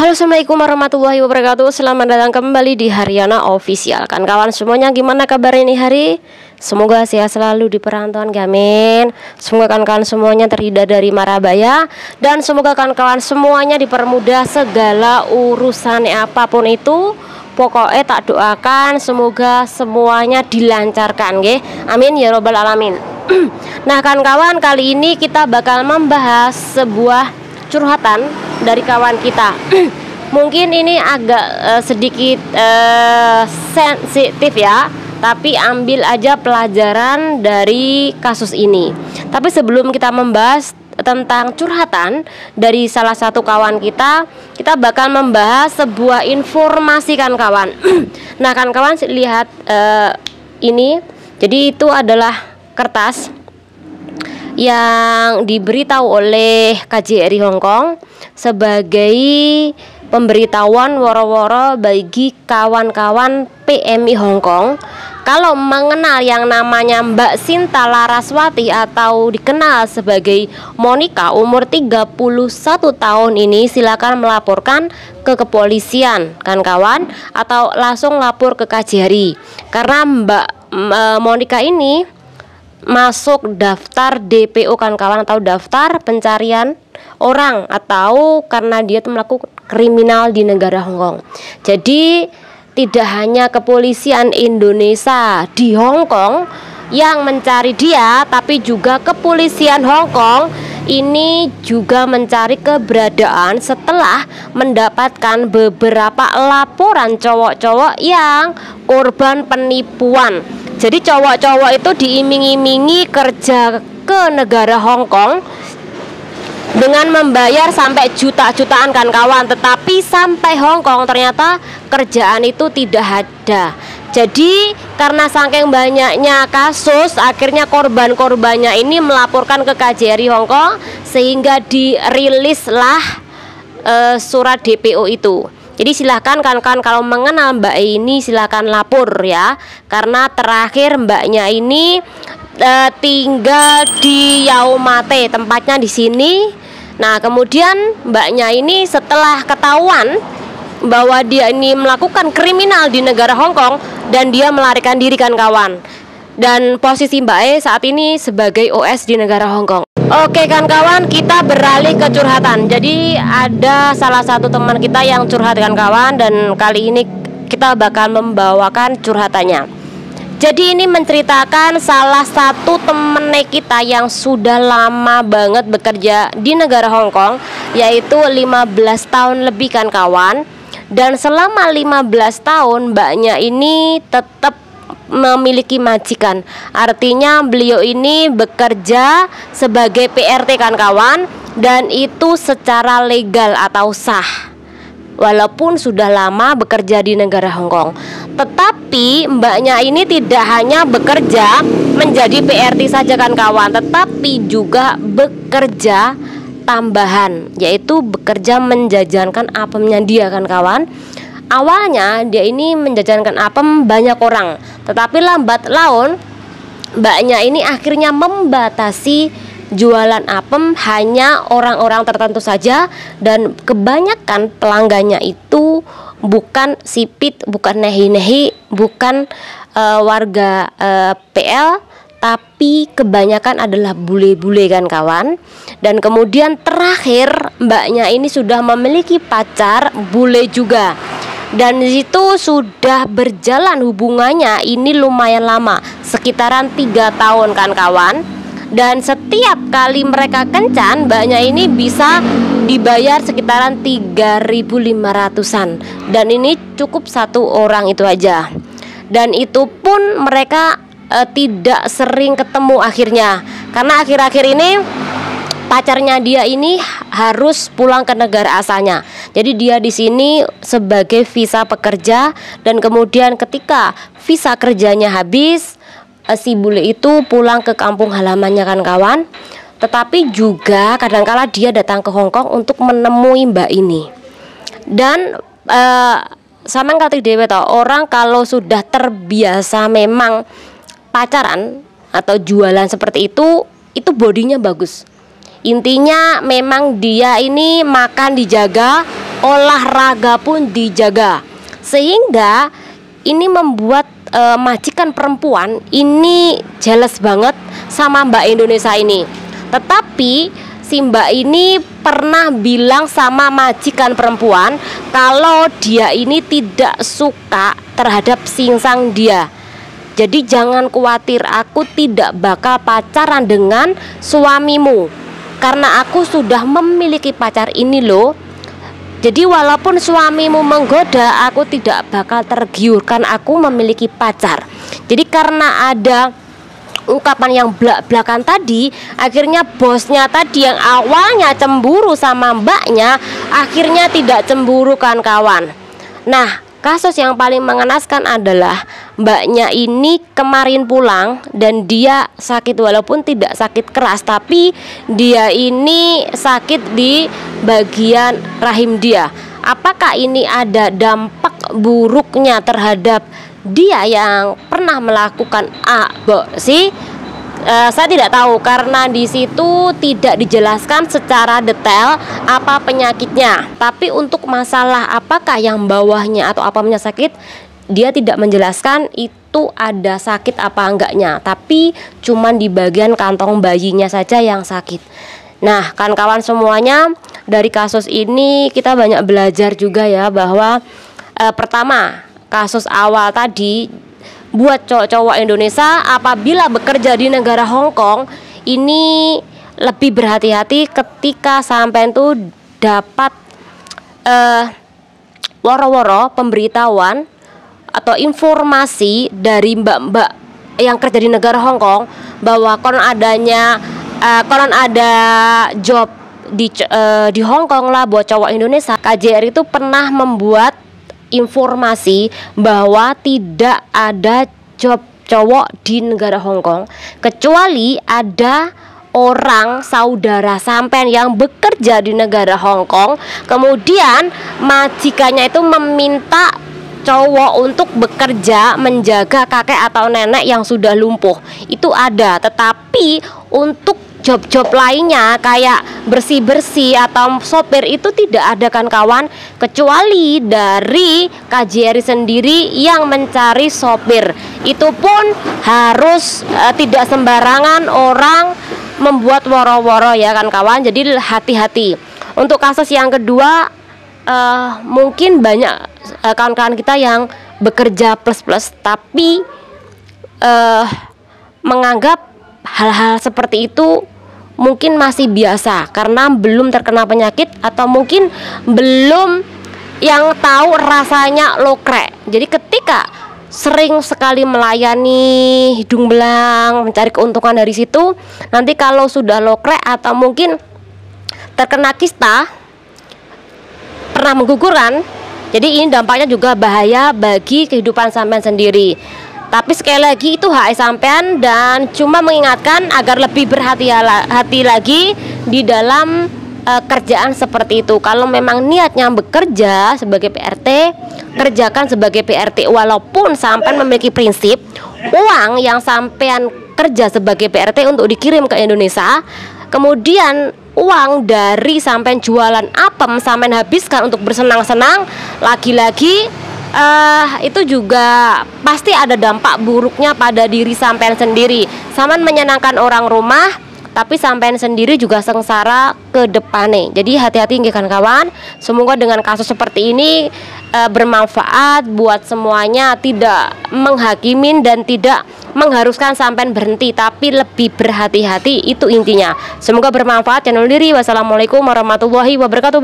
Halo, assalamualaikum warahmatullahi wabarakatuh. Selamat datang kembali di Haryana Official. Kan kawan semuanya, gimana kabar ini hari? Semoga sehat selalu di perantauan, amin. Semoga kawan-kawan semuanya terhindar dari mara bahaya, dan semoga kawan-kawan semuanya dipermudah segala urusan apapun itu. Pokoknya tak doakan semoga semuanya dilancarkan, nggih. Amin ya robbal alamin. Nah kawan-kawan, kali ini kita bakal membahas sebuah curhatan dari kawan kita. Mungkin ini agak sedikit sensitif ya, tapi ambil aja pelajaran dari kasus ini. Tapi sebelum kita membahas tentang curhatan dari salah satu kawan kita bakal membahas sebuah informasi kan kawan. Nah kan kawan, lihat ini. Jadi itu adalah kertas yang diberitahu oleh KJRI Hong Kong sebagai pemberitahuan woro-woro bagi kawan-kawan PMI Hong Kong kalau mengenal yang namanya Mbak Sinta Laraswati atau dikenal sebagai Monica umur 31 tahun ini, silakan melaporkan ke kepolisian kan kawan, atau langsung lapor ke KJRI karena Mbak Monica ini masuk daftar DPO kan kawan, atau daftar pencarian orang, atau karena dia tuh melakukan kriminal di negara Hong Kong. Jadi tidak hanya kepolisian Indonesia di Hong Kong yang mencari dia, tapi juga kepolisian Hong Kong ini juga mencari keberadaan setelah mendapatkan beberapa laporan cowok-cowok yang korban penipuan. Jadi cowok-cowok itu diiming-imingi kerja ke negara Hong Kong dengan membayar sampai juta-jutaan kan kawan, tetapi sampai Hong Kong ternyata kerjaan itu tidak ada. Jadi karena saking banyaknya kasus, akhirnya korban-korbannya ini melaporkan ke KJRI Hong Kong sehingga dirilislah surat DPO itu. Jadi silahkan kan kalau mengenal Mbak ini silahkan lapor ya, karena terakhir mbaknya ini tinggal di Yaumate, tempatnya di sini. Nah kemudian mbaknya ini setelah ketahuan bahwa dia ini melakukan kriminal di negara Hong Kong dan dia melarikan diri kan kawan. Dan posisi Mbak E saat ini sebagai OS di negara Hong Kong. Oke kan kawan, kita beralih ke curhatan. Jadi ada salah satu teman kita yang curhat kan kawan, dan kali ini kita bakal membawakan curhatannya. Jadi ini menceritakan salah satu temen kita yang sudah lama banget bekerja di negara Hong Kong, yaitu 15 tahun lebih kan kawan. Dan selama 15 tahun mbaknya ini tetap memiliki majikan. Artinya beliau ini bekerja sebagai PRT kan kawan, dan itu secara legal atau sah. Walaupun sudah lama bekerja di negara Hong Kong, tetapi mbaknya ini tidak hanya bekerja menjadi PRT saja kan kawan, tetapi juga bekerja tambahan, yaitu bekerja menjajankan apemnya dia kan kawan. Awalnya dia ini menjajankan apem banyak orang, tetapi lambat laun mbaknya ini akhirnya membatasi jualan apem hanya orang-orang tertentu saja, dan kebanyakan pelanggannya itu bukan sipit, bukan nehi-nehi, bukan warga PL, tapi kebanyakan adalah bule-bule kan kawan. Dan kemudian terakhir mbaknya ini sudah memiliki pacar bule juga, dan disitu sudah berjalan hubungannya ini lumayan lama, sekitaran 3 tahun kan kawan. Dan setiap kali mereka kencan, mbaknya ini bisa dibayar sekitaran 3.500-an, dan ini cukup satu orang itu aja. Dan itu pun mereka tidak sering ketemu akhirnya, karena akhir-akhir ini pacarnya dia ini harus pulang ke negara asalnya. Jadi dia di sini sebagai visa pekerja, dan kemudian ketika visa kerjanya habis, si bule itu pulang ke kampung halamannya kan kawan. Tetapi juga kadangkala dia datang ke Hong Kong untuk menemui mbak ini. Dan sama kali dewe tau, orang kalau sudah terbiasa memang pacaran atau jualan seperti itu bodinya bagus. Intinya memang dia ini makan dijaga, olahraga pun dijaga. Sehingga ini membuat majikan perempuan ini jealous banget sama Mbak Indonesia ini. Tetapi si Mbak ini pernah bilang sama majikan perempuan kalau dia ini tidak suka terhadap singsang dia. Jadi jangan khawatir, aku tidak bakal pacaran dengan suamimu karena aku sudah memiliki pacar ini loh. Jadi walaupun suamimu menggoda, aku tidak bakal tergiur karena aku memiliki pacar. Jadi karena ada ungkapan yang belak-belakan tadi, akhirnya bosnya tadi yang awalnya cemburu sama mbaknya, akhirnya tidak cemburu kan kawan. Nah, kasus yang paling mengenaskan adalah mbaknya ini kemarin pulang dan dia sakit, walaupun tidak sakit keras, tapi dia ini sakit di bagian rahim dia. Apakah ini ada dampak buruknya terhadap dia yang pernah melakukan aborsi? Saya tidak tahu karena di situ tidak dijelaskan secara detail apa penyakitnya. Tapi untuk masalah apakah yang bawahnya atau apa sakit, dia tidak menjelaskan itu ada sakit apa enggaknya. Tapi cuman di bagian kantong bayinya saja yang sakit. Nah, kawan-kawan semuanya, dari kasus ini kita banyak belajar juga ya, bahwa pertama, kasus awal tadi buat cowok-cowok Indonesia apabila bekerja di negara Hong Kong ini lebih berhati-hati ketika sampai itu dapat woro-woro pemberitahuan atau informasi dari mbak-mbak yang kerja di negara Hong Kong bahwa konon ada job di Hong Kong lah buat cowok Indonesia. KJRI itu pernah membuat informasi bahwa tidak ada job cowok di negara Hong Kong kecuali ada orang saudara sampean yang bekerja di negara Hong Kong, kemudian majikannya itu meminta cowok untuk bekerja menjaga kakek atau nenek yang sudah lumpuh. Itu ada, tetapi untuk job-job lainnya kayak bersih-bersih atau sopir itu tidak ada kan kawan, kecuali dari KJRI sendiri yang mencari sopir. Itu pun harus tidak sembarangan orang membuat woro-woro ya kan kawan. Jadi hati-hati. Untuk kasus yang kedua, mungkin banyak kawan-kawan kita yang bekerja plus-plus tapi menganggap hal-hal seperti itu mungkin masih biasa karena belum terkena penyakit atau mungkin belum yang tahu rasanya lokrek. Jadi ketika sering sekali melayani hidung belang, mencari keuntungan dari situ, nanti kalau sudah lokrek atau mungkin terkena kista, pernah menggugurkan, jadi ini dampaknya juga bahaya bagi kehidupan sampean sendiri. Tapi sekali lagi itu hak sampean dan cuma mengingatkan agar lebih berhati-hati lagi di dalam kerjaan seperti itu. Kalau memang niatnya bekerja sebagai PRT, kerjakan sebagai PRT. Walaupun sampean memiliki prinsip uang yang sampean kerja sebagai PRT untuk dikirim ke Indonesia, kemudian uang dari sampean jualan apem sampean habiskan untuk bersenang-senang, lagi-lagi itu juga pasti ada dampak buruknya pada diri sampean sendiri. Sampean menyenangkan orang rumah, tapi sampean sendiri juga sengsara ke depannya. Jadi hati-hati nggih kawan. Semoga dengan kasus seperti ini bermanfaat buat semuanya, tidak menghakimin dan tidak mengharuskan sampean berhenti, tapi lebih berhati-hati, itu intinya. Semoga bermanfaat. Channel diri. Wassalamualaikum warahmatullahi wabarakatuh.